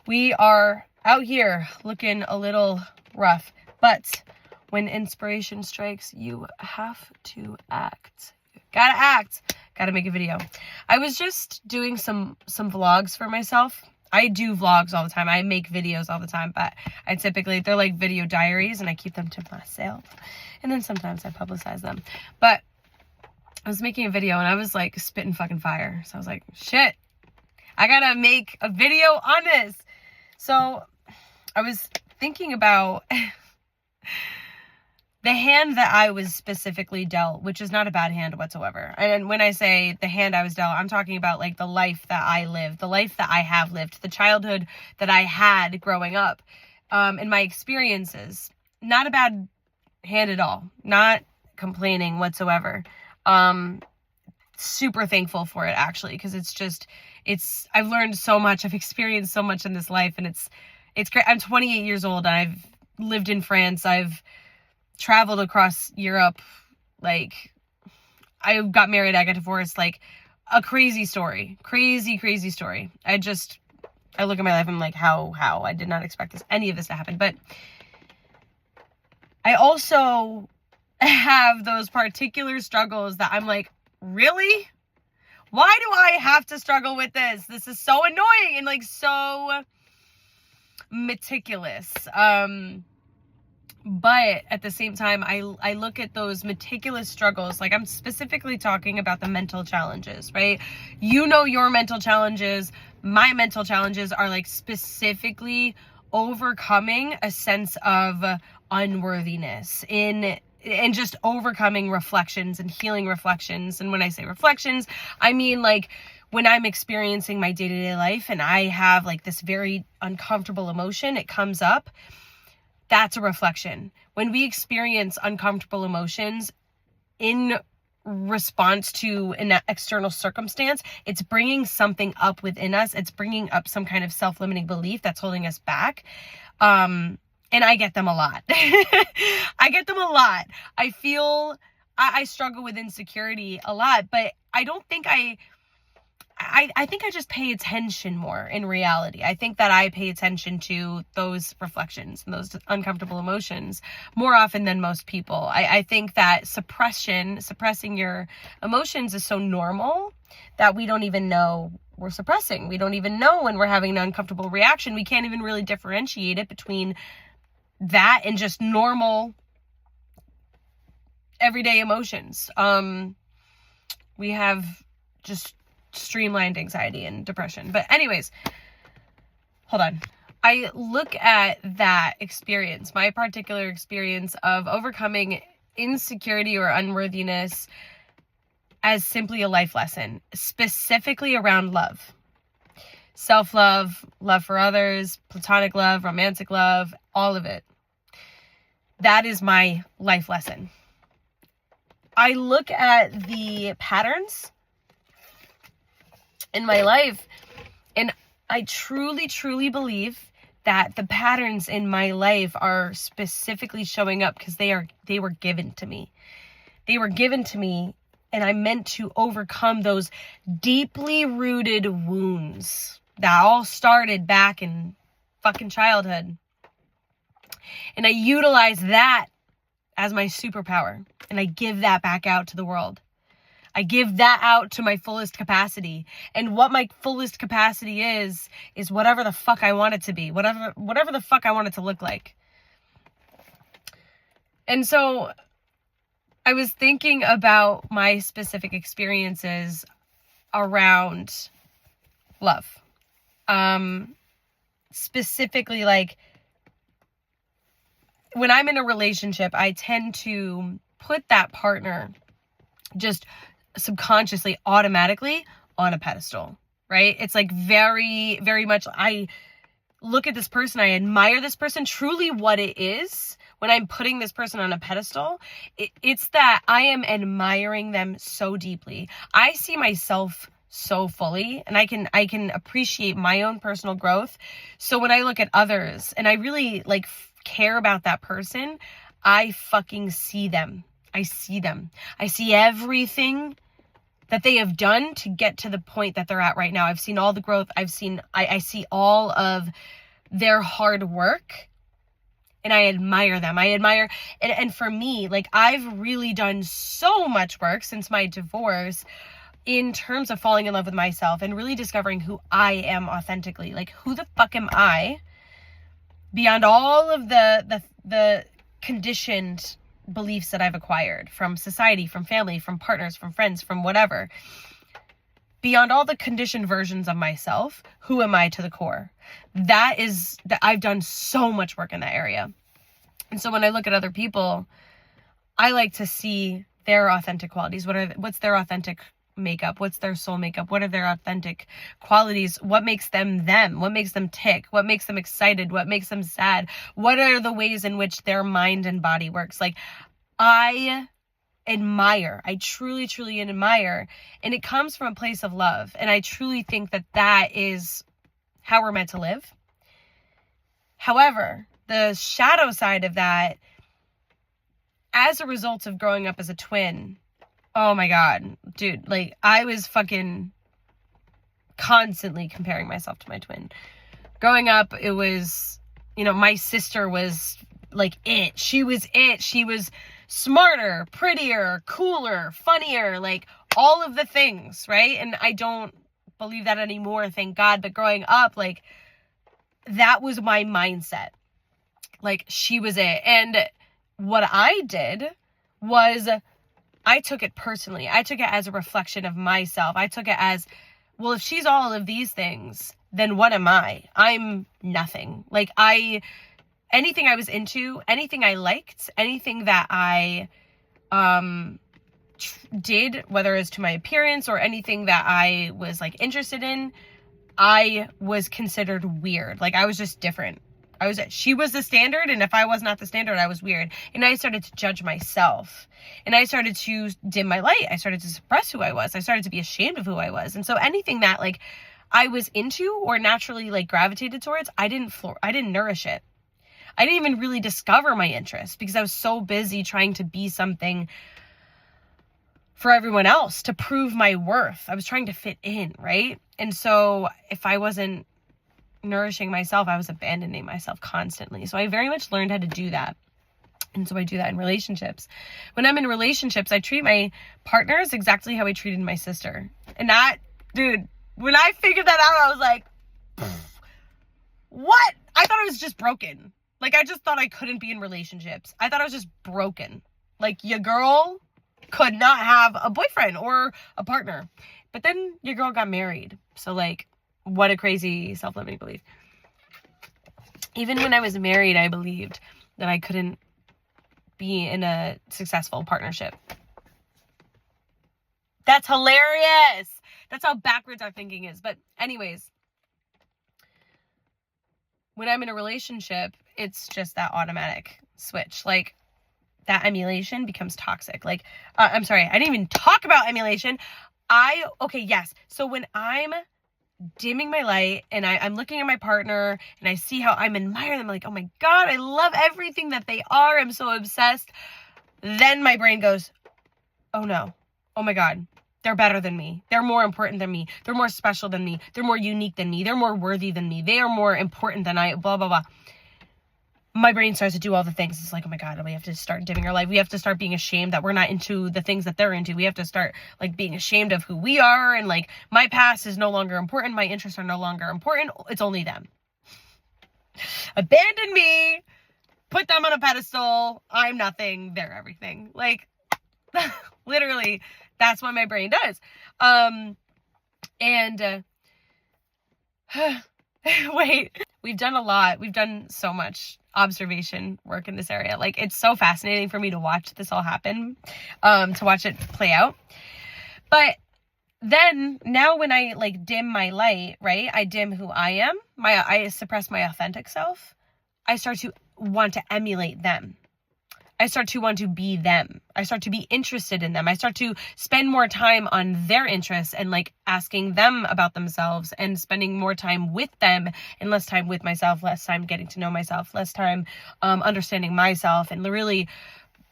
We are out here looking a little rough, but when inspiration strikes, you have to act. Gotta act. Gotta make a video. I was just doing some vlogs for myself. I do vlogs all the time. I make videos all the time, but they're like video diaries and I keep them to myself. And then sometimes I publicize them. But I was making a video and I was like spitting fucking fire. So I was like, shit, I gotta make a video on this. So I was thinking about the hand that I was specifically dealt, which is not a bad hand whatsoever. And when I say the hand I was dealt, I'm talking about like the life that I lived, the life that I have lived, the childhood that I had growing up, and my experiences. Not a bad hand at all. Not complaining whatsoever. Super thankful for it actually, because I've learned so much. I've experienced so much in this life, and it's great. I'm 28 years old and I've lived in France. I've traveled across Europe. Like, I got married, I got divorced, like a crazy story. Crazy story. I look at my life and I'm like, how? I did not expect any of this to happen. But I also have those particular struggles that I'm like, really? Why do I have to struggle with this? This is so annoying and like so meticulous. But at the same time, I look at those meticulous struggles, like I'm specifically talking about the mental challenges, right? You know, your mental challenges, my mental challenges are like specifically overcoming a sense of unworthiness and just overcoming reflections and healing reflections. And when I say reflections, I mean like when I'm experiencing my day-to-day life and I have like this very uncomfortable emotion, it comes up. That's a reflection. When we experience uncomfortable emotions in response to an external circumstance, it's bringing something up within us. It's bringing up some kind of self-limiting belief that's holding us back. And I get them a lot. I get them a lot. I feel I struggle with insecurity a lot, but I don't think I think I just pay attention more in reality. I think that I pay attention to those reflections and those uncomfortable emotions more often than most people. I think that suppressing your emotions is so normal that we don't even know we're suppressing. We don't even know when we're having an uncomfortable reaction. We can't even really differentiate it between that and just normal everyday emotions. We have just streamlined anxiety and depression. But anyways, hold on. I look at that experience, my particular experience of overcoming insecurity or unworthiness, as simply a life lesson, specifically around love. Self-love, love for others, platonic love, romantic love, all of it. That is my life lesson. I look at the patterns in my life, and I truly believe that the patterns in my life are specifically showing up because they were given to me. They were given to me, and I'm meant to overcome those deeply rooted wounds that all started back in fucking childhood. And I utilize that as my superpower, and I give that back out to the world. I give that out to my fullest capacity. And what my fullest capacity is whatever the fuck I want it to be. Whatever the fuck I want it to look like. And so I was thinking about my specific experiences around love. Specifically, like, when I'm in a relationship, I tend to put that partner just subconsciously, automatically on a pedestal, right? It's like very, very much, I look at this person, I admire this person. Truly what it is when I'm putting this person on a pedestal, it's that I am admiring them so deeply. I see myself so fully, and I can appreciate my own personal growth. So when I look at others and I really like care about that person, I fucking see them. I see them. I see everything that they have done to get to the point that they're at right now. I've seen all the growth. I see all of their hard work, and I admire them. And for me, like, I've really done so much work since my divorce in terms of falling in love with myself and really discovering who I am authentically. Like, who the fuck am I beyond all of the conditioned beliefs that I've acquired from society, from family, from partners, from friends, from whatever. Beyond all the conditioned versions of myself, who am I to the core? That I've done so much work in that area. And so when I look at other people, I like to see their authentic qualities. What's their authentic makeup? What's their soul makeup? What are their authentic qualities? What makes them them? What makes them tick? What makes them excited? What makes them sad? What are the ways in which their mind and body works? Like, I truly, truly admire, and it comes from a place of love. And I truly think that that is how we're meant to live. However, the shadow side of that, as a result of growing up as a twin, oh my God, dude, like, I was fucking constantly comparing myself to my twin. Growing up, it was, my sister was like it. She was it. She was smarter, prettier, cooler, funnier, like all of the things, right? And I don't believe that anymore, thank God. But growing up, like, that was my mindset. Like, she was it. And what I did was, I took it personally. I took it as a reflection of myself. I took it as, well, if she's all of these things, then what am I? I'm nothing. Like, anything I was into, anything I liked, anything that I did, whether it was to my appearance or anything that I was like interested in, I was considered weird. Like, I was just different. She was the standard, and if I was not the standard, I was weird. And I started to judge myself, and I started to dim my light. I started to suppress who I was. I started to be ashamed of who I was. And so anything that, like, I was into or naturally, like, gravitated towards, I didn't nourish it. I didn't even really discover my interests because I was so busy trying to be something for everyone else, to prove my worth. I was trying to fit in, right? And so if I wasn't nourishing myself, I was abandoning myself constantly. So I very much learned how to do that. And so I do that in relationships. When I'm in relationships, I treat my partners exactly how I treated my sister. And that, dude, when I figured that out, I was like, what? I thought I was just broken. Like, I just thought I couldn't be in relationships. I thought I was just broken. Like, your girl could not have a boyfriend or a partner. But then your girl got married. So, like, what a crazy self-limiting belief. Even when I was married, I believed that I couldn't be in a successful partnership. That's hilarious. That's how backwards our thinking is. But anyways, when I'm in a relationship, it's just that automatic switch. Like, that emulation becomes toxic. Like, I'm sorry, I didn't even talk about emulation. Yes. So when I'm dimming my light and I'm looking at my partner and I see how I'm admiring them, like, oh my God, I love everything that they are. I'm so obsessed. Then my brain goes, oh no, oh my God, they're better than me. They're more important than me. They're more special than me. They're more unique than me. They're more worthy than me. They are more important than I, blah, blah, blah. My brain starts to do all the things. It's like, oh my God, we have to start dimming our light. We have to start being ashamed that we're not into the things that they're into. We have to start, like, being ashamed of who we are. And, like, my past is no longer important. My interests are no longer important. It's only them. Abandon me. Put them on a pedestal. I'm nothing. They're everything. Like, literally, that's what my brain does. Wait, we've done a lot. We've done so much observation work in this area. Like, it's so fascinating for me to watch this all happen, to watch it play out. But then now when I, like, dim my light, right? I dim who I am. I suppress my authentic self. I start to want to emulate them. I start to want to be them. I start to be interested in them. I start to spend more time on their interests and, like, asking them about themselves and spending more time with them and less time with myself, less time getting to know myself, less time understanding myself and really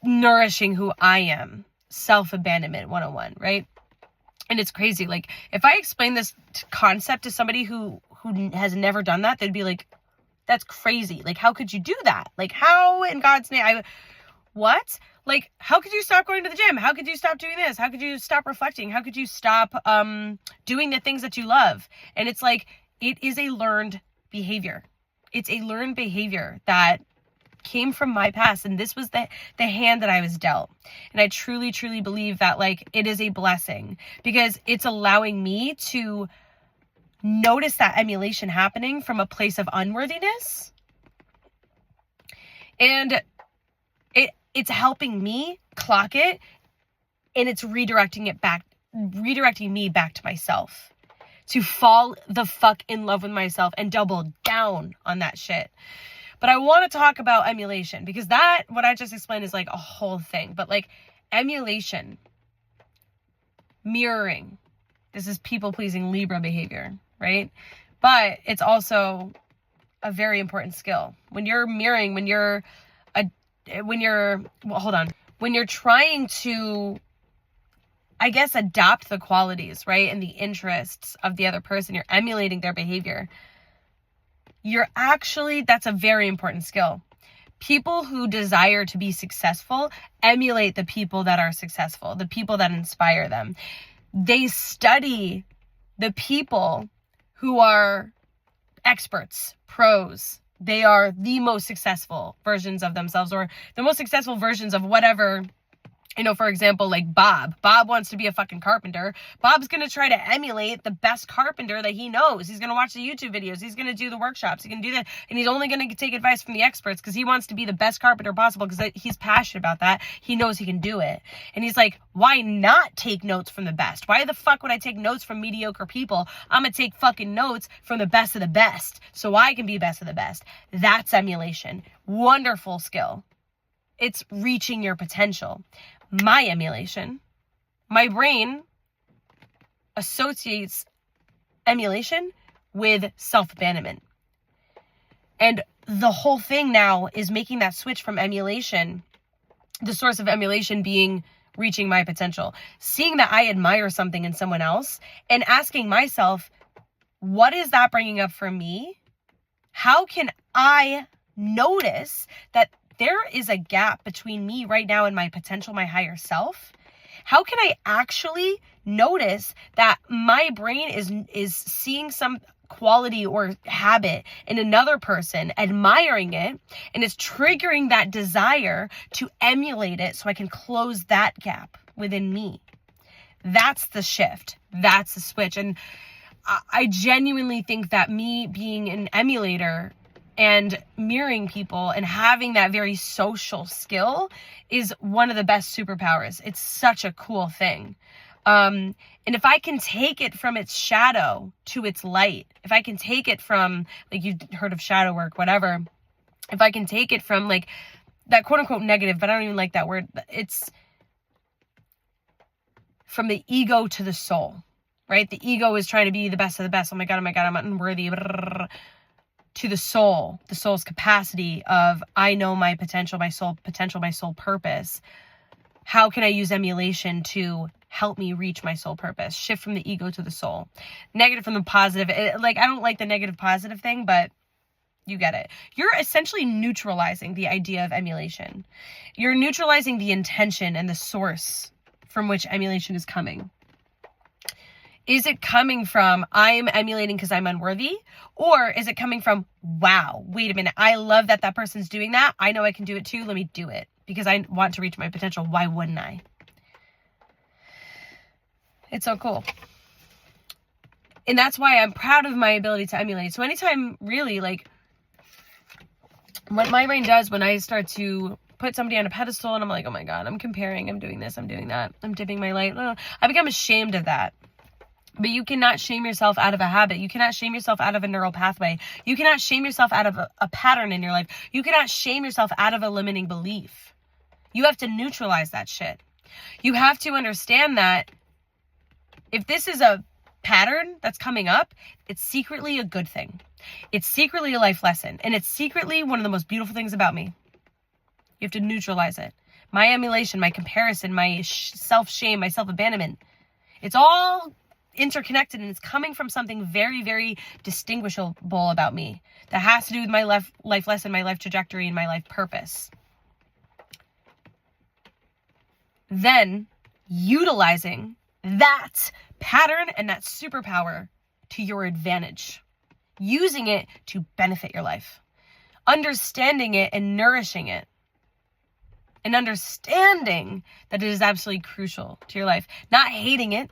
nourishing who I am. Self-abandonment 101, right? And it's crazy. Like, if I explain this concept to somebody who has never done that, they'd be like, that's crazy. Like, how could you do that? Like, how in God's name? What? Like, how could you stop going to the gym? How could you stop doing this? How could you stop reflecting? How could you stop doing the things that you love? And it's like, it is a learned behavior. It's a learned behavior that came from my past, and this was the hand that I was dealt. And I truly, truly believe that, like, it is a blessing, because it's allowing me to notice that emulation happening from a place of unworthiness, and it's helping me clock it, and it's redirecting me back to myself, to fall the fuck in love with myself and double down on that shit. But I want to talk about emulation, because that, what I just explained, is like a whole thing. But like, emulation, mirroring, this is people-pleasing Libra behavior, right? But it's also a very important skill. When you're mirroring, when you're trying to, I guess, adopt the qualities, right, and the interests of the other person, you're emulating their behavior. That's a very important skill. People who desire to be successful emulate the people that are successful, the people that inspire them. They study the people who are experts, pros. They are the most successful versions of themselves, or the most successful versions of whatever. You know, for example, like Bob. Bob wants to be a fucking carpenter. Bob's going to try to emulate the best carpenter that he knows. He's going to watch the YouTube videos. He's going to do the workshops. He can do that. And he's only going to take advice from the experts, because he wants to be the best carpenter possible, because he's passionate about that. He knows he can do it. And he's like, why not take notes from the best? Why the fuck would I take notes from mediocre people? I'm going to take fucking notes from the best of the best, so I can be best of the best. That's emulation. Wonderful skill. It's reaching your potential. My emulation, my brain associates emulation with self-abandonment. And the whole thing now is making that switch from emulation, the source of emulation being reaching my potential, seeing that I admire something in someone else, and asking myself, what is that bringing up for me? How can I notice that there is a gap between me right now and my potential, my higher self? How can I actually notice that my brain is seeing some quality or habit in another person, admiring it, and it's triggering that desire to emulate it so I can close that gap within me? That's the shift. That's the switch. And I genuinely think that me being an emulator and mirroring people and having that very social skill is one of the best superpowers. It's such a cool thing. And if I can take it from its shadow to its light, if I can take it from, like, you've heard of shadow work, whatever. If I can take it from, like, that quote unquote negative, but I don't even like that word. It's from the ego to the soul, right? The ego is trying to be the best of the best. Oh my God, I'm unworthy. To the soul's capacity of, I know my potential, my soul purpose. How can I use emulation to help me reach my soul purpose? Shift from the ego to the soul. Negative from the positive. I don't like the negative positive thing, but you get it. You're essentially neutralizing the idea of emulation. You're neutralizing the intention and the source from which emulation is coming. Is it coming from, I'm emulating because I'm unworthy? Or is it coming from, wow, wait a minute, I love that person's doing that. I know I can do it too. Let me do it because I want to reach my potential. Why wouldn't I? It's so cool. And that's why I'm proud of my ability to emulate. So anytime, really, like, what my brain does when I start to put somebody on a pedestal and I'm like, oh my God, I'm comparing, I'm doing this, I'm doing that, I'm dimming my light. I become ashamed of that. But you cannot shame yourself out of a habit. You cannot shame yourself out of a neural pathway. You cannot shame yourself out of a pattern in your life. You cannot shame yourself out of a limiting belief. You have to neutralize that shit. You have to understand that if this is a pattern that's coming up, it's secretly a good thing. It's secretly a life lesson. And it's secretly one of the most beautiful things about me. You have to neutralize it. My emulation, my comparison, my self-shame, my self-abandonment, It's all interconnected, and it's coming from something very, very distinguishable about me that has to do with my life lesson, my life trajectory, and my life purpose. Then utilizing that pattern and that superpower to your advantage, using it to benefit your life, understanding it and nourishing it, and understanding that it is absolutely crucial to your life, not hating it,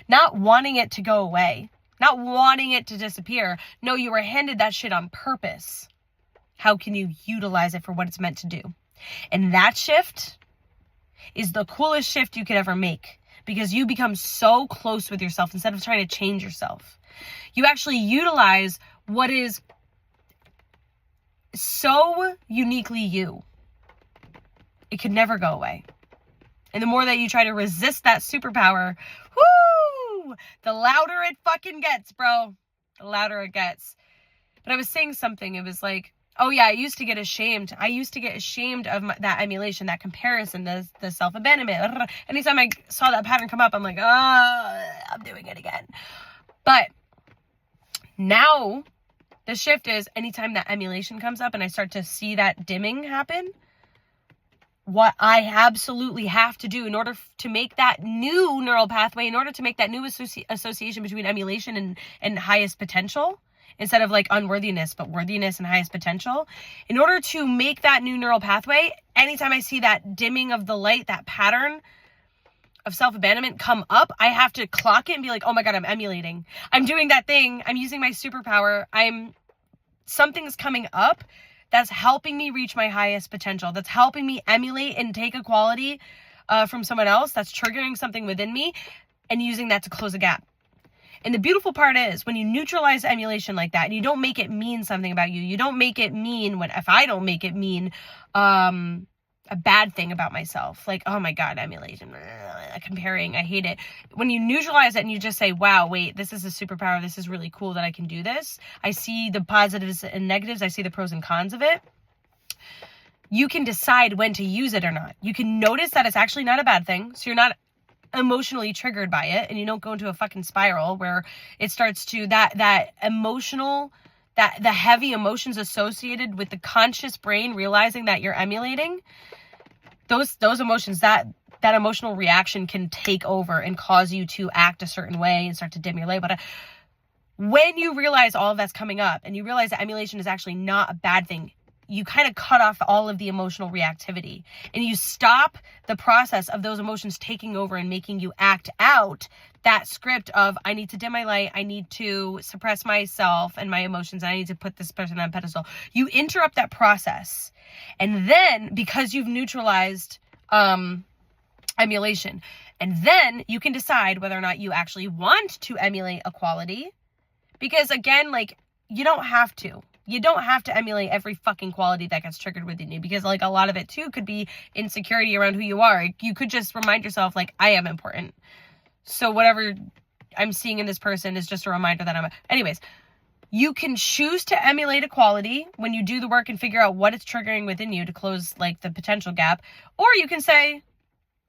not wanting it to go away, not wanting it to disappear. No, you were handed that shit on purpose. How can you utilize it for what it's meant to do? And that shift is the coolest shift you could ever make, because you become so close with yourself instead of trying to change yourself. You actually utilize what is so uniquely you. It could never go away. And the more that you try to resist that superpower, whoo, the louder it fucking gets, bro. The louder it gets. But I was saying something. It was like, oh yeah, I used to get ashamed. I used to get ashamed of that emulation, that comparison, the self-abandonment. Anytime I saw that pattern come up, I'm like, I'm doing it again. But now the shift is anytime that emulation comes up and I start to see that dimming happen, what I absolutely have to do in order to make that new neural pathway, in order to make that new association between emulation and highest potential, instead of like unworthiness, but worthiness and highest potential, in order to make that new neural pathway, anytime I see that dimming of the light, that pattern of self-abandonment come up, I have to clock it and be like, oh my God, I'm emulating. I'm doing that thing. I'm using my superpower. Something's coming up that's helping me reach my highest potential, that's helping me emulate and take a quality from someone else, that's triggering something within me, and using that to close a gap. And the beautiful part is when you neutralize emulation like that, and you don't make it mean something about you, you don't make it mean if I don't make it mean a bad thing about myself, like, oh my God, emulation, comparing, I hate it. When you neutralize it and you just say, wow, wait, this is a superpower. This is really cool that I can do this. I see the positives and negatives. I see the pros and cons of it. You can decide when to use it or not. You can notice that it's actually not a bad thing. So you're not emotionally triggered by it, and you don't go into a fucking spiral where it starts to that emotional, that the heavy emotions associated with the conscious brain realizing that you're emulating, those emotions, that emotional reaction can take over and cause you to act a certain way and start to dim your light. But when you realize all of that's coming up and you realize that emulation is actually not a bad thing, you kind of cut off all of the emotional reactivity and you stop the process of those emotions taking over and making you act out that script of, I need to dim my light, I need to suppress myself and my emotions, and I need to put this person on a pedestal. You interrupt that process. And then, because you've neutralized emulation, and then you can decide whether or not you actually want to emulate a quality. Because again, like, you don't have to. You don't have to emulate every fucking quality that gets triggered within you, because like a lot of it too could be insecurity around who you are. You could just remind yourself, like, I am important. So whatever I'm seeing in this person is just a reminder that anyways, you can choose to emulate a quality when you do the work and figure out what it's triggering within you to close like the potential gap. Or you can say,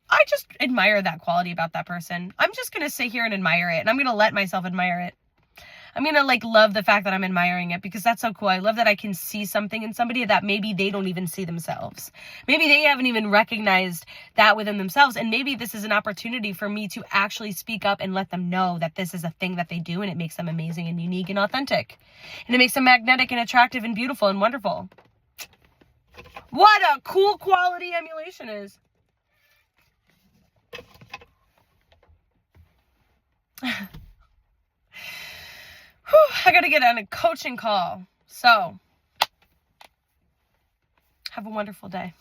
I just admire that quality about that person. I'm just going to sit here and admire it, and I'm going to let myself admire it. I'm going to like love the fact that I'm admiring it, because that's so cool. I love that I can see something in somebody that maybe they don't even see themselves. Maybe they haven't even recognized that within themselves. And maybe this is an opportunity for me to actually speak up and let them know that this is a thing that they do, and it makes them amazing and unique and authentic. And it makes them magnetic and attractive and beautiful and wonderful. What a cool quality emulation is. I gotta get on a coaching call. So, have a wonderful day.